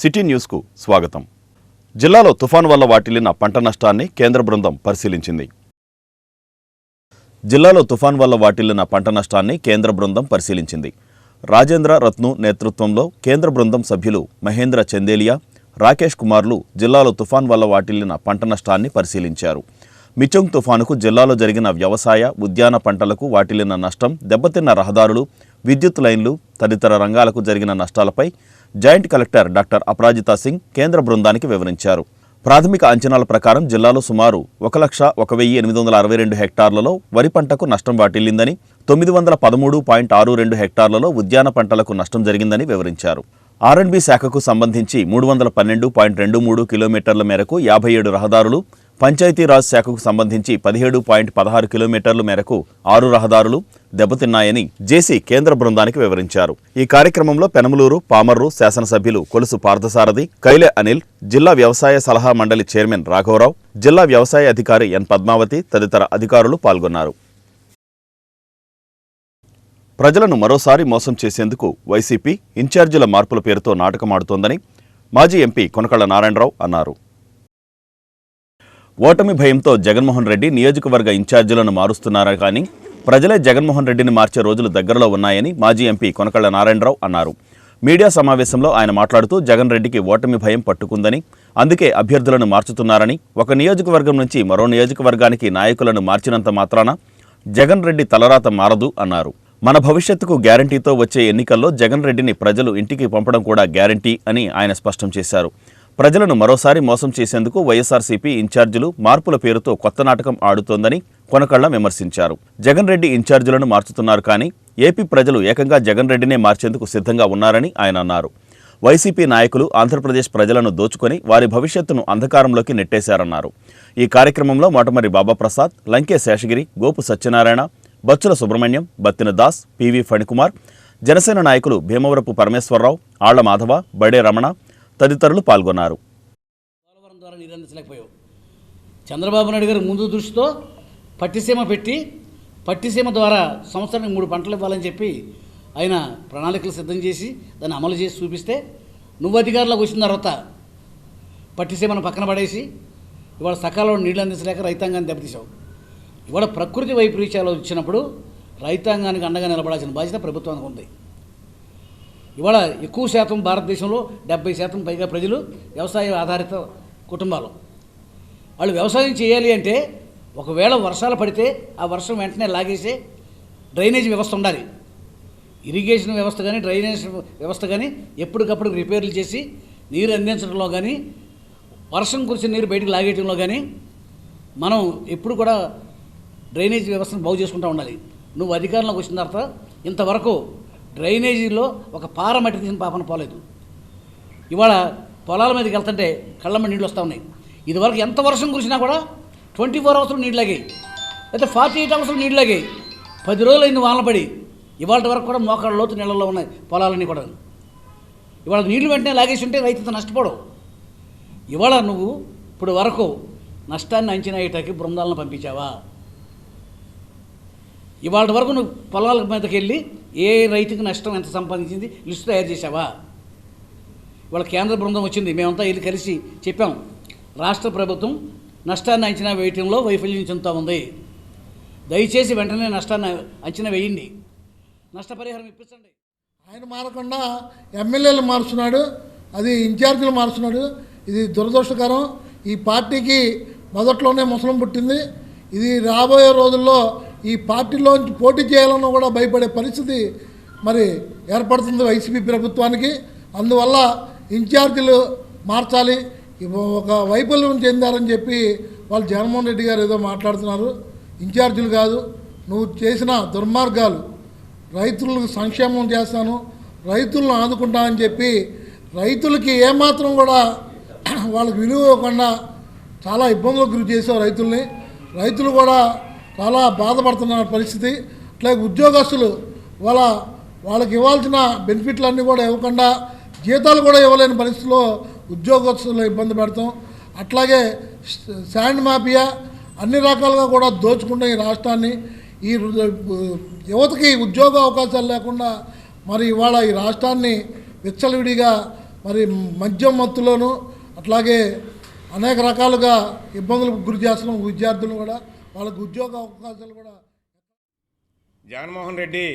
City న్యూస్కు స్వాగతం. జిల్లాలో తుఫాను వల్ల వాటిల్లిన పంట నష్టాన్ని కేంద్ర బృందం పరిశీలించింది. జిల్లాలో తుఫాను వల్ల వాటిల్లిన పంట నష్టాన్ని కేంద్ర బృందం పరిశీలించింది. రాజేంద్ర రత్ను నేతృత్వంలో కేంద్ర బృందం సభ్యులు మహేంద్ర చందేలియా, రాకేష్ కుమార్లు జిల్లాలో తుఫాను వల్ల వాటిల్లిన పంట నష్టాన్ని పరిశీలించారు. మిచంగ్ తుఫానుకు జిల్లాలో జరిగిన వ్యవసాయ, ఉద్యాన పంటలకు వాటిల్లిన నష్టం, దెబ్బతిన్న రహదారులు, విద్యుత్ లైన్లు తదితర రంగాలకు జరిగిన నష్టాలపై joint collector doctor Aparajita Singh కేంద్ర బృందానికి వివరించారు. ప్రాథమిక అంచనాల ప్రకారం జిల్లాలో సుమారు 1,01,862 హెక్టార్లలో వరి పంటకు నష్టం వాటిల్లిందని, 913.62 హెక్టార్లలో ఉద్యాన పంటలకు నష్టం జరిగిందని వివరించారు. R&B శాఖకు సంబంధించి 312.23 కిలోమీటర్ల మేరకు 57 రహదారులు, పంచాయతీరాజ్ శాఖకు సంబంధించి 17.16 కిలోమీటర్ల మేరకు 6 రహదారులు దెబ్బతిన్నాయని జేసీ కేంద్ర బృందానికి వివరించారు. ఈ కార్యక్రమంలో పెనమలూరు, పామర్రు శాసనసభ్యులు కొలుసు పార్థసారథి, కైలే అనిల్, జిల్లా వ్యవసాయ సలహా మండలి చైర్మన్ రాఘవరావు, జిల్లా వ్యవసాయ అధికారి ఎన్ పద్మావతి తదితర అధికారులు పాల్గొన్నారు. ప్రజలను మరోసారి మోసం చేసేందుకు వైసీపీ ఇన్ఛార్జీల మార్పుల పేరుతో నాటకమాడుతోందని మాజీ ఎంపీ కొనకళ్ళ నారాయణరావు అన్నారు. ఓటమి భయంతో జగన్మోహన్ రెడ్డి నియోజకవర్గ ఇన్ఛార్జీలను మారుస్తున్నారా కానీ ప్రజలే జగన్మోహన్ రెడ్డిని మార్చే రోజులు దగ్గరలో ఉన్నాయని మాజీ ఎంపీ కొనకళ్ళ నారాయణరావు అన్నారు. మీడియా సమావేశంలో ఆయన మాట్లాడుతూ జగన్ రెడ్డికి ఓటమి భయం పట్టుకుందని, అందుకే అభ్యర్థులను మార్చుతున్నారని, ఒక నియోజకవర్గం నుంచి మరో నియోజకవర్గానికి నాయకులను మార్చినంత మాత్రాన జగన్ రెడ్డి తలరాత మారదు అన్నారు. మన భవిష్యత్తుకు గ్యారంటీతో వచ్చే ఎన్నికల్లో జగన్ రెడ్డిని ప్రజలు ఇంటికి పంపడం కూడా గ్యారంటీ అని ఆయన స్పష్టం చేశారు. ప్రజలను మరోసారి మోసం చేసేందుకు వైఎస్ఆర్సీపీ ఇన్ఛార్జీలు మార్పుల పేరుతో కొత్త నాటకం ఆడుతోందని కొనకళ్ళ విమర్శించారు. జగన్ రెడ్డి ఇన్ఛార్జీలను మార్చుతున్నారు కానీ ఏపీ ప్రజలు ఏకంగా జగన్ రెడ్డినే మార్చేందుకు సిద్ధంగా ఉన్నారని ఆయన అన్నారు. వైసీపీ నాయకులు ఆంధ్రప్రదేశ్ ప్రజలను దోచుకొని వారి భవిష్యత్తును అంధకారంలోకి నెట్టేశారన్నారు. ఈ కార్యక్రమంలో మోటమరి బాబాప్రసాద్, లంకే శేషగిరి, గోపు సత్యనారాయణ, బచ్చుల సుబ్రహ్మణ్యం, బత్తిన దాస్, పివి ఫణికుమార్, జనసేన నాయకులు భీమవరపు పరమేశ్వరరావు, ఆళ్ల మాధవ, బడే రమణ తదితరులు పాల్గొన్నారు. పోలవరం ద్వారా నీరు అందించలేకపోయావు. చంద్రబాబు నాయుడు గారు ముందు దృష్టితో పట్టిసీమ పెట్టి పట్టిసీమ ద్వారా సంవత్సరానికి 3 పంటలు ఇవ్వాలని చెప్పి ఆయన ప్రణాళికలు సిద్ధం చేసి దాన్ని అమలు చేసి చూపిస్తే నువ్వు అధికారంలోకి వచ్చిన తర్వాత పట్టిసీమను పక్కన పడేసి ఇవాళ సకాలంలో నీళ్లు అందించలేక రైతాంగాన్ని దెబ్బతీసావు. ఇవాళ ప్రకృతి వైపరీత్యాలు వచ్చినప్పుడు రైతాంగానికి అండగా నిలబడాల్సిన బాధ్యత ప్రభుత్వానికి ఉంది. ఇవాళ ఎక్కువ శాతం భారతదేశంలో 70% పైగా ప్రజలు వ్యవసాయ ఆధారిత కుటుంబాలు. వాళ్ళు వ్యవసాయం చేయాలి అంటే ఒకవేళ వర్షాలు పడితే ఆ వర్షం వెంటనే లాగేసే డ్రైనేజ్ వ్యవస్థ ఉండాలి. ఇరిగేషన్ వ్యవస్థ కానీ డ్రైనేజ్ వ్యవస్థ కానీ ఎప్పటికప్పుడు రిపేర్లు చేసి నీరు అందించడంలో కానీ వర్షం కురిసిన నీరు బయటకు లాగేయడంలో కానీ మనం ఎప్పుడు కూడా డ్రైనేజ్ వ్యవస్థను బాగు చేసుకుంటూ ఉండాలి. నువ్వు అధికారంలోకి వచ్చిన తర్వాత ఇంతవరకు డ్రైనేజీలో ఒక పార మట్టి తీసిన పాపన పోలేదు. ఇవాళ పొలాల మీదకి వెళ్తుంటే కళ్ళమ్మ నీళ్ళు వస్తూ ఉన్నాయి. ఇదివరకు ఎంత వర్షం కురిసినా కూడా 24 అవర్స్లో నీళ్ళు లాగాయి, అయితే 48 అవర్స్లో నీళ్ళు లాగాయి. 10 రోజులు అయింది వానలు పడి. ఇవాళ వరకు కూడా మోకాళ్ళ లోతు నీళ్ళల్లో ఉన్నాయి పొలాలన్నీ కూడా. ఇవాళ నీళ్లు వెంటనే లాగేసి ఉంటే రైతు నష్టపోవడం. ఇవాళ నువ్వు ఇప్పుడు వరకు నష్టాన్ని అంచనా వేయటానికి బృందాలను పంపించావా? ఇవాళ వరకు నువ్వు పొలాల మీదకి వెళ్ళి ఏ రైతుకి నష్టం ఎంత సంపాదించింది లిస్టు తయారు చేసావా? ఇవాళ కేంద్ర బృందం వచ్చింది, మేమంతా వెళ్ళి కలిసి చెప్పాం, రాష్ట్ర ప్రభుత్వం నష్టాన్ని అంచనా వేయటంలో వైఫల్యం చెందుతూ ఉంది, దయచేసి వెంటనే నష్టాన్ని అంచనా వేయండి, నష్టపరిహారం ఇప్పించండి. ఆయన మారకుండా ఎమ్మెల్యేలు మారుస్తున్నాడు, అది ఇన్ఛార్జీలు మారుస్తున్నాడు. ఇది దురదృష్టకరం. ఈ పార్టీకి మొదట్లోనే ముసలం పుట్టింది. ఇది రాబోయే రోజుల్లో ఈ పార్టీలోంచి పోటీ చేయాలన్నా కూడా భయపడే పరిస్థితి మరి ఏర్పడుతుంది వైసీపీ ప్రభుత్వానికి. అందువల్ల ఇన్ఛార్జీలు మార్చాలి. ఒక వైఫల్యం చెందారని చెప్పి వాళ్ళు జగన్మోహన్ రెడ్డి గారు ఏదో మాట్లాడుతున్నారు. ఇన్ఛార్జీలు కాదు, నువ్వు చేసిన దుర్మార్గాలు, రైతులకు సంక్షేమం చేస్తాను, రైతులను ఆదుకుంటానని చెప్పి రైతులకి ఏమాత్రం కూడా వాళ్ళకి విలువ ఇవ్వకుండా చాలా ఇబ్బందులకు గురి చేసావు రైతుల్ని. రైతులు కూడా చాలా బాధపడుతున్న పరిస్థితి. అట్లాగే ఉద్యోగస్తులు వాళ్ళకి ఇవ్వాల్సిన బెనిఫిట్లన్నీ కూడా ఇవ్వకుండా జీతాలు కూడా ఇవ్వలేని పరిస్థితిలో ఉద్యోగస్తులు ఇబ్బంది పెడతాం. అట్లాగే శాండ్ మాఫియా అన్ని రకాలుగా కూడా దోచుకున్న ఈ రాష్ట్రాన్ని, ఈ యువతకి ఉద్యోగ అవకాశాలు లేకుండా మరి ఇవాళ ఈ రాష్ట్రాన్ని విచ్చలవిడిగా మరి మద్యం మత్తులోను అట్లాగే అనేక రకాలుగా ఇబ్బందులకు గురి చేస్తున్నాం విద్యార్థులు కూడా, వాళ్ళకు ఉద్యోగ అవకాశాలు కూడా. జగన్మోహన్ రెడ్డి,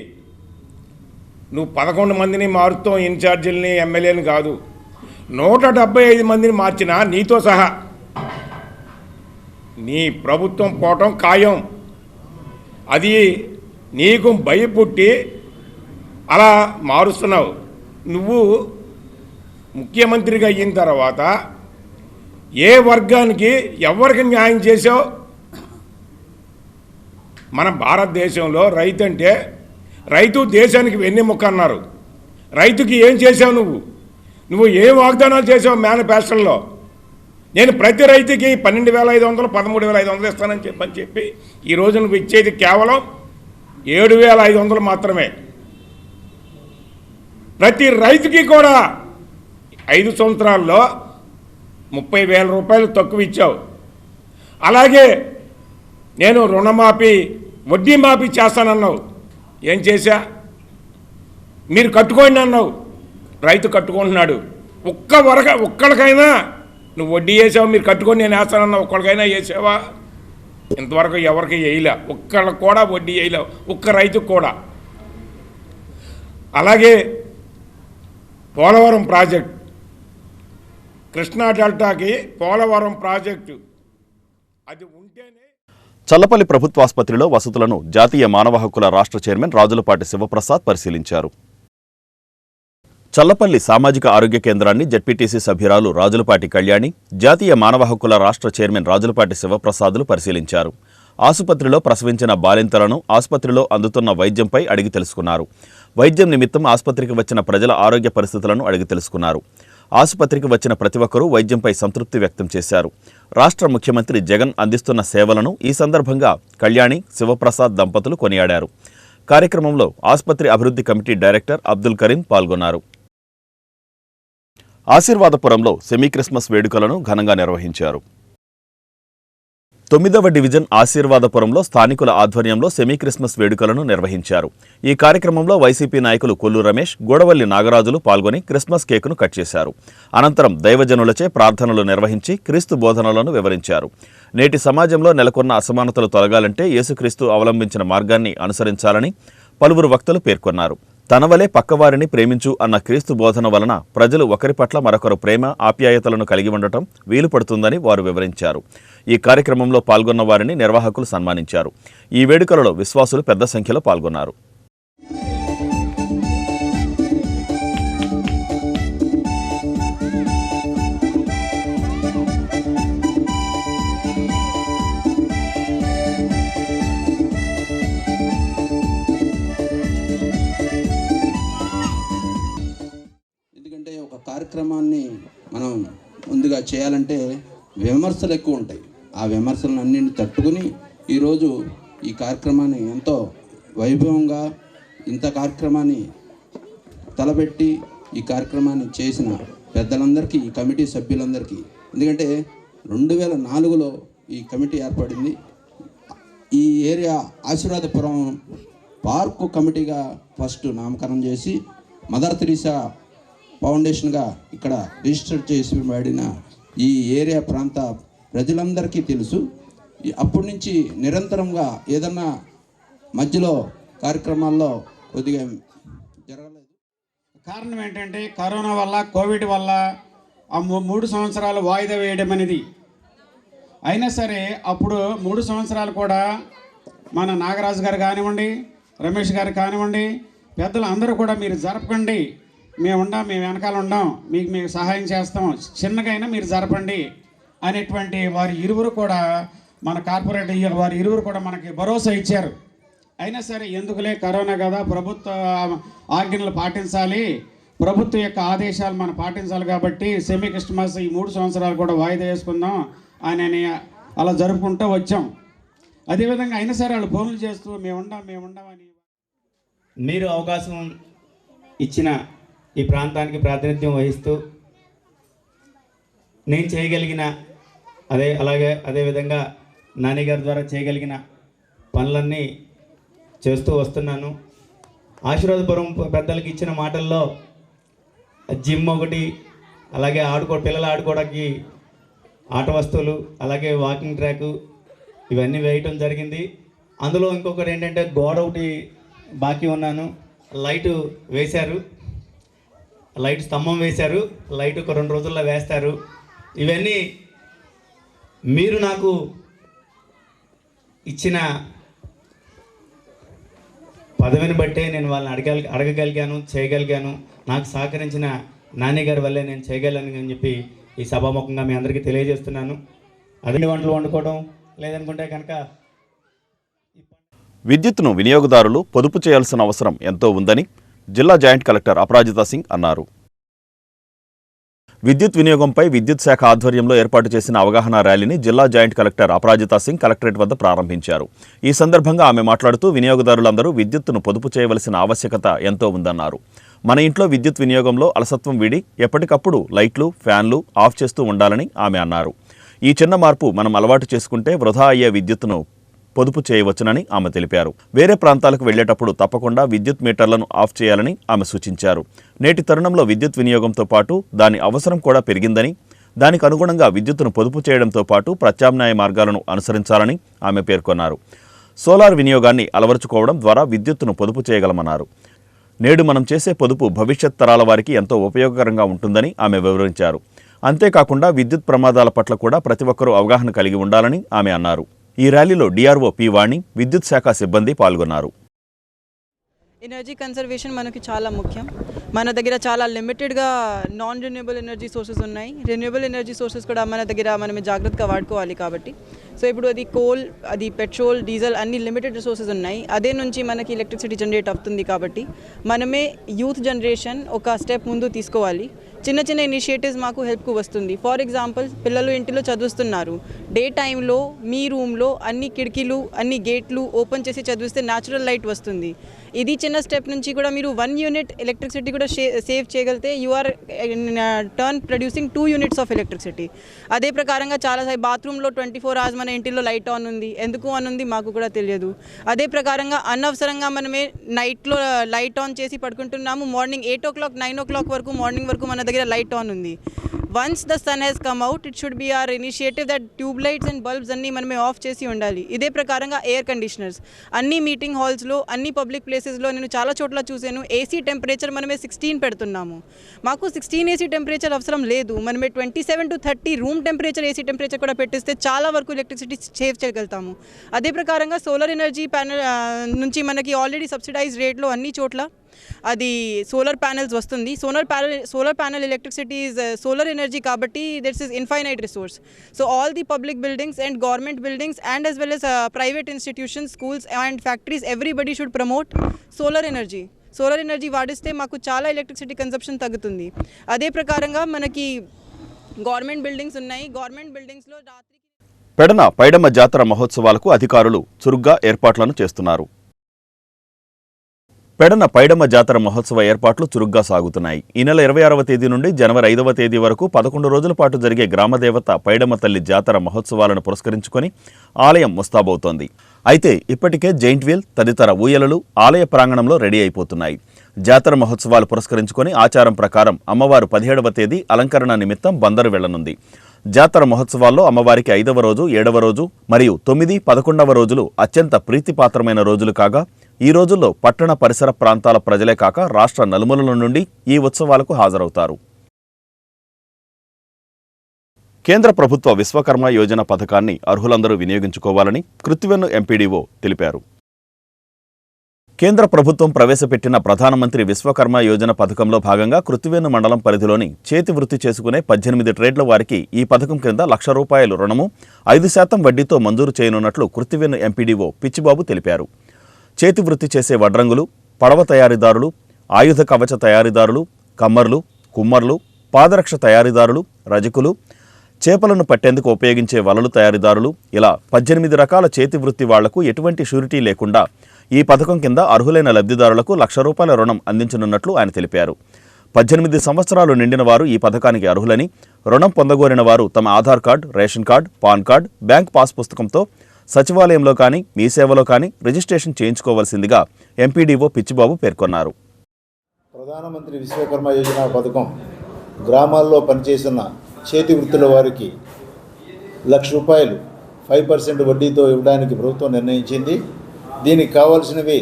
నువ్వు 11 మందిని మారుతాం, ఇన్ఛార్జీలని ఎమ్మెల్యేని కాదు, 175 మందిని మార్చినా నీతో సహా నీ ప్రభుత్వం పోవటం ఖాయం. అది నీకు భయపుట్టి అలా మారుస్తున్నావు. నువ్వు ముఖ్యమంత్రిగా అయిన తర్వాత ఏ వర్గానికి ఎవరికి న్యాయం చేసావు? మన భారతదేశంలో రైతు అంటే, రైతు దేశానికి వెన్నెముక్క అన్నారు. రైతుకి ఏం చేసావు? నువ్వు ఏ వాగ్దానాలు చేసావు మేనిఫెస్టోలో? నేను ప్రతి రైతుకి 12,500, 13,500 ఇస్తానని చెప్పి ఈరోజు నువ్వు ఇచ్చేది కేవలం 7,500 మాత్రమే. ప్రతి రైతుకి కూడా 5 సంవత్సరాల్లో 30,000 రూపాయలు తక్కువ ఇచ్చావు. అలాగే నేను రుణమాఫీ, వడ్డీ మాఫీ చేస్తానన్నావు. ఏం చేశా? మీరు కట్టుకోండి అన్నావు, రైతు కట్టుకుంటున్నాడు. ఒక్కడికైనా నువ్వు వడ్డీ వేసావు, మీరు కట్టుకొని నేను వేస్తానన్నా ఒక్కడికైనా వేసావా? ఇంతవరకు ఎవరికి వేయలే, ఒక్కళ్ళకి కూడా వడ్డీ వేయలే, ఒక్క రైతుకు కూడా. అలాగే పోలవరం ప్రాజెక్ట్, కృష్ణా డెల్టాకి పోలవరం ప్రాజెక్టు అది ఉంటేనే. చల్లపల్లి ప్రభుత్వాసుపత్రిలో వసతులను జాతీయ మానవ హక్కుల రాష్ట్ర చైర్మన్ రాజులపాటి శివప్రసాద్ పరిశీలించారు. చల్లపల్లి సామాజిక ఆరోగ్య కేంద్రాన్ని జెడ్పీటీసీ సభ్యురాలు రాజులపాటి కళ్యాణి, జాతీయ మానవ హక్కుల రాష్ట్ర చైర్మన్ రాజులపాటి శివప్రసాద్లు పరిశీలించారు. ఆసుపత్రిలో ప్రసవించిన బాలింతలను, ఆసుపత్రిలో అందుతున్న వైద్యంపై అడిగి తెలుసుకున్నారు. వైద్యం నిమిత్తం ఆసుపత్రికి వచ్చిన ప్రజల ఆరోగ్య పరిస్థితులను అడిగి తెలుసుకున్నారు. ఆసుపత్రికి వచ్చిన ప్రతి ఒక్కరూ వైద్యంపై సంతృప్తి వ్యక్తం చేశారు. రాష్ట్ర ముఖ్యమంత్రి జగన్ అందిస్తున్న సేవలను ఈ సందర్భంగా కళ్యాణి, శివప్రసాద్ దంపతులు కొనియాడారు. కార్యక్రమంలో ఆసుపత్రి అభివృద్ధి కమిటీ డైరెక్టర్ అబ్దుల్ కరీం పాల్గొన్నారు. ఆశీర్వాదపురంలో సెమీ క్రిస్మస్ వేడుకలను ఘనంగా నిర్వహించారు. 9వ డివిజన్ ఆశీర్వాదపురంలో స్థానికుల ఆధ్వర్యంలో సెమీ క్రిస్మస్ వేడుకలను నిర్వహించారు. ఈ కార్యక్రమంలో వైసీపీ నాయకులు కొల్లు రమేష్, గోడవల్లి నాగరాజులు పాల్గొని క్రిస్మస్ కేకును కట్ చేశారు. అనంతరం దైవజనులచే ప్రార్థనలు నిర్వహించి క్రీస్తు బోధనలను వివరించారు. నేటి సమాజంలో నెలకొన్న అసమానతలు తొలగాలంటే యేసుక్రీస్తు అవలంబించిన మార్గాన్ని అనుసరించాలని పలువురు వక్తలు పేర్కొన్నారు. తనవలే పక్కవారిని ప్రేమించు అన్న క్రీస్తు బోధన వలన ప్రజలు ఒకరి పట్ల మరొకరు ప్రేమ, ఆప్యాయతలను కలిగి ఉండటం వీలు పడుతుందని వారు వివరించారు. ఈ కార్యక్రమంలో పాల్గొన్న వారిని నిర్వాహకులు సన్మానించారు. ఈ వేడుకలలో విశ్వాసులు పెద్ద సంఖ్యలో పాల్గొన్నారు. కార్యక్రమాన్ని మనం ముందుగా చేయాలంటే విమర్శలు ఎక్కువ ఉంటాయి. ఆ విమర్శలను అన్నింటిని తట్టుకుని ఈరోజు ఈ కార్యక్రమాన్ని ఎంతో వైభవంగా ఇంత కార్యక్రమాన్ని తలపెట్టి ఈ కార్యక్రమాన్ని చేసిన పెద్దలందరికీ, ఈ కమిటీ సభ్యులందరికీ, ఎందుకంటే 2004లో ఈ కమిటీ ఏర్పడింది. ఈ ఏరియా ఆశీర్వాదపురం పార్కు కమిటీగా ఫస్ట్ నామకరణం చేసి మదర్ తెరీసా ఫౌండేషన్గా ఇక్కడ రిజిస్టర్ చేసి వాడిన ఈ ఏరియా ప్రాంత ప్రజలందరికీ తెలుసు. అప్పటి నుంచి నిరంతరంగా ఏదన్నా మధ్యలో కార్యక్రమాల్లో కొద్దిగా జరగలేదు. కారణం ఏంటంటే కరోనా వల్ల, కోవిడ్ వల్ల ఆ 3 సంవత్సరాలు వాయిదా వేయడం అనేది. అయినా సరే అప్పుడు 3 సంవత్సరాలు కూడా మన నాగరాజు గారు కానివ్వండి, రమేష్ గారు కానివ్వండి, పెద్దలు అందరూ కూడా మీరు జరపకండి, మేము వెనకాల ఉండాం, మీకు సహాయం చేస్తాం, చిన్నగైనా మీరు జరపండి అనేటువంటి వారి ఇరువురు కూడా, మన కార్పొరేట్ వారి ఇరువురు కూడా మనకి భరోసా ఇచ్చారు. అయినా సరే ఎందుకులే, కరోనా కదా, ప్రభుత్వ ఆజ్ఞలు పాటించాలి, ప్రభుత్వం యొక్క ఆదేశాలు మనం పాటించాలి కాబట్టి సెమీ క్రిస్మస్ ఈ 3 సంవత్సరాలు కూడా వాయిదా వేసుకుందాం అని అలా జరుపుకుంటూ వచ్చాం. అదేవిధంగా అయినా సరే వాళ్ళు ఫోన్లు చేస్తూ మేము ఉండామని. మీరు అవకాశం ఇచ్చిన ఈ ప్రాంతానికి ప్రాతినిధ్యం వహిస్తూ నేను చేయగలిగిన అదేవిధంగా నాన్నగారి ద్వారా చేయగలిగిన పనులన్నీ చేస్తూ వస్తున్నాను. ఆశీర్వాదపురం పెద్దలకి ఇచ్చిన మాటల్లో జిమ్ ఒకటి, అలాగే పిల్లలు ఆడుకోవడానికి ఆట వస్తువులు, అలాగే వాకింగ్ ట్రాక్ ఇవన్నీ వేయటం జరిగింది. అందులో ఇంకొకటి ఏంటంటే గోడ ఒకటి బాకీ ఉన్నాను, లైటు వేశారు, లైట్ స్తంభం వేశారు, లైట్ ఒక 2 రోజుల్లో వేస్తారు. ఇవన్నీ మీరు నాకు ఇచ్చిన పదవిని బట్టే నేను వాళ్ళని అడగగలిగాను, చేయగలిగాను. నాకు సహకరించిన నాని గారి వల్లే నేను చేయగలను అని చెప్పి ఈ సభాముఖంగా మీ అందరికీ తెలియజేస్తున్నాను. అదే వంటలు వండుకోవడం లేదనుకుంటే కనుక విద్యుత్తును వినియోగదారులు పొదుపు చేయాల్సిన అవసరం ఎంతో ఉందని జిల్లా జాయింట్ కలెక్టర్ అపరాజితా సింగ్ అన్నారు. విద్యుత్ వినియోగంపై విద్యుత్ శాఖ ఆధ్వర్యంలో ఏర్పాటు చేసిన అవగాహన ర్యాలీని జిల్లా joint collector Aparajita Singh collectorate వద్ద ప్రారంభించారు. ఈ సందర్భంగా ఆమె మాట్లాడుతూ వినియోగదారులందరూ విద్యుత్తును పొదుపు చేయవలసిన ఆవశ్యకత ఎంతో ఉందన్నారు. మన ఇంట్లో విద్యుత్ వినియోగంలో అలసత్వం వీడి ఎప్పటికప్పుడు లైట్లు, ఫ్యాన్లు ఆఫ్ చేస్తూ ఉండాలని ఆమె అన్నారు. ఈ చిన్న మార్పు మనం అలవాటు చేసుకుంటే వృధా అయ్యే విద్యుత్తును పొదుపు చేయవచ్చునని ఆమె తెలిపారు. వేరే ప్రాంతాలకు వెళ్లేటప్పుడు తప్పకుండా విద్యుత్ మీటర్లను ఆఫ్ చేయాలని ఆమె సూచించారు. నేటి తరుణంలో విద్యుత్ వినియోగంతో పాటు దాని అవసరం కూడా పెరిగిందని, దానికి అనుగుణంగా విద్యుత్తును పొదుపు చేయడంతో పాటు ప్రత్యామ్నాయ మార్గాలను అనుసరించాలని ఆమె పేర్కొన్నారు. సోలార్ వినియోగాన్ని అలవరుచుకోవడం ద్వారా విద్యుత్తును పొదుపు చేయగలమన్నారు. నేడు మనం చేసే పొదుపు భవిష్యత్ తరాల వారికి ఎంతో ఉపయోగకరంగా ఉంటుందని ఆమె వివరించారు. అంతేకాకుండా విద్యుత్ ప్రమాదాల పట్ల కూడా ప్రతి ఒక్కరూ అవగాహన కలిగి ఉండాలని ఆమె అన్నారు. ఈ ర్యాలీలో డిఆర్ఓ పి వాణి, విద్యుత్ శాఖ సిబ్బంది పాల్గొన్నారు. ఎనర్జీ కన్సర్వేషన్ మనకి చాలా ముఖ్యం. మన దగ్గర చాలా లిమిటెడ్గా నాన్ రెన్యూబుల్ ఎనర్జీ సోర్సెస్ ఉన్నాయి. రెన్యూబుల్ ఎనర్జీ సోర్సెస్ కూడా మన దగ్గర మనమే జాగ్రత్తగా వాడుకోవాలి కాబట్టి. సో ఇప్పుడు అది కోల్, అది పెట్రోల్, డీజిల్ అన్ని లిమిటెడ్ రిసోర్సెస్ ఉన్నాయి. అదే నుంచి మనకి ఎలక్ట్రిసిటీ జనరేట్ అవుతుంది కాబట్టి మనమే యూత్ జనరేషన్ ఒక స్టెప్ ముందు తీసుకోవాలి. చిన్న చిన్న ఇనిషియేటివ్స్ మాకు హెల్ప్కు వస్తుంది. ఫర్ ఎగ్జాంపుల్, పిల్లలు ఇంటిలో చదువుతున్నారు, డే టైంలో మీ రూమ్లో అన్ని కిటికీలు, అన్ని గేట్లు ఓపెన్ చేసి చదివిస్తే న్యాచురల్ లైట్ వస్తుంది. ఇది చిన్న స్టెప్ నుంచి కూడా మీరు 1 యూనిట్ ఎలక్ట్రిసిటీ కూడా సేవ్ చేయగలిగితే you are turn producing 2 units of electricity. అదే ప్రకారంగా చాలాసార్లు బాత్రూంలో 24 అవర్స్ మన ఇంటిలో లైట్ ఆన్ ఉంది, ఎందుకు ఆన్ ఉంది మాకు కూడా తెలియదు. అదే ప్రకారంగా అనవసరంగా మనమే నైట్లో లైట్ ఆన్ చేసి పడుకుంటున్నాము. మార్నింగ్ 8 o'clock 9 o'clock వరకు మార్నింగ్ వరకు మన దగ్గర లైట్ ఆన్ ఉంది. Once the sun has come out, it should be our initiative that tube lights and bulbs అన్నీ మనమే ఆఫ్ చేసి ఉండాలి. ఇదే ప్రకారంగా ఎయిర్ కండిషనర్స్ అన్ని మీటింగ్ హాల్స్లో, అన్ని పబ్లిక్ ప్లేసెస్లో నేను చాలా చోట్ల చూశాను, ఏసీ టెంపరేచర్ మనమే 16 పెడుతున్నాము. మాకు 16 ఏసీ టెంపరేచర్ అవసరం లేదు. మనమే 27 to 30 room temperature AC temperature కూడా పెట్టిస్తే చాలా వరకు ఎలక్ట్రిసిటీ సేవ్ చేయగలుగుతాము. అదే ప్రకారంగా సోలార్ ఎనర్జీ ప్యానెల్ నుంచి మనకి ఆల్రెడీ సబ్సిడైజ్ రేట్లో అన్ని చోట్ల అది సోలార్ ప్యానెల్స్ వస్తుంది. Solar panel electricity is solar energy కాబట్టి this is infinite resource. So all the public buildings and government buildings and as well as private institutions, schools and factories, everybody should promote solar energy. Solar energy వాడిస్తే మాకు చాలా electricity consumption తగ్గుతుంది. అదే ప్రకారంగా మనకి government buildings ఉన్నాయి. Government బిల్డింగ్స్లో రాత్రికి పెడన పైడమ్మ జాతర మహోత్సవాలకు అధికారులు చురుగ్గా ఏర్పాట్లను చేస్తున్నారు. పెడన పైడమ్మ జాతర మహోత్సవ ఏర్పాట్లు చురుగ్గా సాగుతున్నాయి. ఈ నెల 26వ తేదీ నుండి జనవరి 5వ తేదీ వరకు 11 రోజుల పాటు జరిగే గ్రామదేవత పైడమ్మ తల్లి జాతర మహోత్సవాలను పురస్కరించుకొని ఆలయం ముస్తాబవుతోంది. అయితే ఇప్పటికే జైంట్ వీల్ తదితర ఊయలలు ఆలయ ప్రాంగణంలో రెడీ అయిపోతున్నాయి. జాతర మహోత్సవాలు పురస్కరించుకొని ఆచారం ప్రకారం అమ్మవారు 17వ తేదీ అలంకరణ నిమిత్తం బందరు వెళ్లనుంది. జాతర మహోత్సవాల్లో అమ్మవారికి 5వ రోజు, 7వ రోజు మరియు 9, 11వ రోజులు అత్యంత ప్రీతిపాత్రమైన రోజులు కాగా, ఈ రోజుల్లో పట్టణ పరిసర ప్రాంతాల ప్రజలే కాక రాష్ట్ర నలుమూలల నుండి ఈ ఉత్సవాలకు హాజరవుతారు. కేంద్ర ప్రభుత్వ విశ్వకర్మ యోజన పథకాన్ని అర్హులందరూ వినియోగించుకోవాలని కృత్తివెన్ను ఎంపీడీఓ తెలిపారు. కేంద్ర ప్రభుత్వం ప్రవేశపెట్టిన ప్రధానమంత్రి విశ్వకర్మ యోజన పథకంలో భాగంగా కృత్తివెన్ను మండలం పరిధిలోని చేతి వృత్తి చేసుకునే 18 ట్రేడ్ల వారికి ఈ పథకం కింద ₹1,00,000 రుణము 5% వడ్డీతో మంజూరు చేయనున్నట్లు కృత్తివెన్ను ఎంపీడీఓ పిచ్చిబాబు తెలిపారు. చేతి వృత్తి చేసే వడ్రంగులు, పడవ తయారీదారులు, ఆయుధ కవచ తయారీదారులు, కమ్మర్లు, కుమ్మర్లు, పాదరక్ష తయారీదారులు, రజకులు, చేపలను పట్టేందుకు ఉపయోగించే వలలు తయారీదారులు, ఇలా 18 రకాల చేతి వృత్తి వాళ్లకు ఎటువంటి షూరిటీ లేకుండా ఈ పథకం కింద అర్హులైన లబ్ధిదారులకు ₹1,00,000 రుణం అందించనున్నట్లు ఆయన తెలిపారు. 18 సంవత్సరాలు నిండిన వారు ఈ పథకానికి అర్హులని, రుణం పొందగోరిన వారు తమ Aadhaar card, ration card, PAN card, bank pass పుస్తకంతో సచివాలయంలో కానీ మీ సేవలో కానీ రిజిస్ట్రేషన్ చేయించుకోవాల్సిందిగా ఎంపీడీఓ పిచ్చిబాబు పేర్కొన్నారు. ప్రధానమంత్రి విశ్వకర్మ యోజన పథకం గ్రామాల్లో పనిచేస్తున్న చేతి వృత్తుల వారికి ₹1,00,000 5% వడ్డీతో ఇవ్వడానికి ప్రభుత్వం నిర్ణయించింది. దీనికి కావాల్సినవి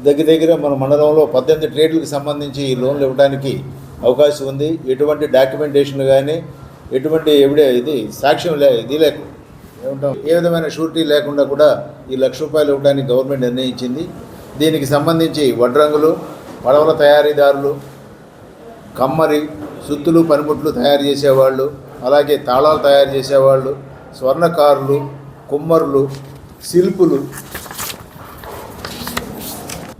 దగ్గర మన మండలంలో 18 ట్రేడ్లకు సంబంధించి ఈ లోన్లు ఇవ్వడానికి అవకాశం ఉంది. ఎటువంటి డాక్యుమెంటేషన్లు కానీ ఎటువంటి సాక్ష్యం ఏ విధమైన షూరిటీ లేకుండా కూడా ఈ ₹1,00,000 ఇవ్వడానికి గవర్నమెంట్ నిర్ణయించింది. దీనికి సంబంధించి వడ్రంగులు, పడవల తయారీదారులు, కమ్మరి, సుత్తులు, పనిముట్లు తయారు చేసేవాళ్ళు, అలాగే తాళాలు తయారు చేసేవాళ్ళు, స్వర్ణకారులు, కుమ్మరులు, శిల్పులు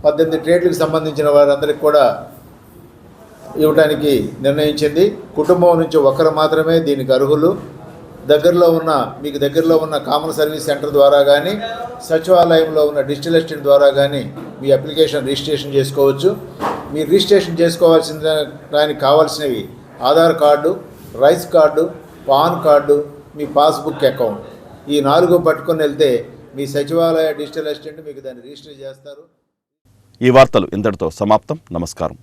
18 ట్రేడ్లకు సంబంధించిన వారందరికీ కూడా ఇవ్వడానికి నిర్ణయించింది. కుటుంబం నుంచి ఒకరు మాత్రమే దీనికి అర్హులు. మీకు దగ్గరలో ఉన్న కామన్ సర్వీస్ సెంటర్ ద్వారా కానీ సచివాలయంలో ఉన్న డిజిటల్ అసిస్టెంట్ ద్వారా కానీ మీ అప్లికేషన్ రిజిస్ట్రేషన్ చేసుకోవచ్చు. మీరు రిజిస్ట్రేషన్ చేసుకోవాల్సిన దానికి కావాల్సినవి Aadhaar card, rice card, PAN card, మీ పాస్బుక్ అకౌంట్. ఈ 4 పట్టుకొని వెళ్తే మీ సచివాలయ డిజిటల్ అసిస్టెంట్ మీకు దాన్ని రిజిస్టర్ చేస్తారు. ఈ వార్తలు ఇంతటితో సమాప్తం. నమస్కారం.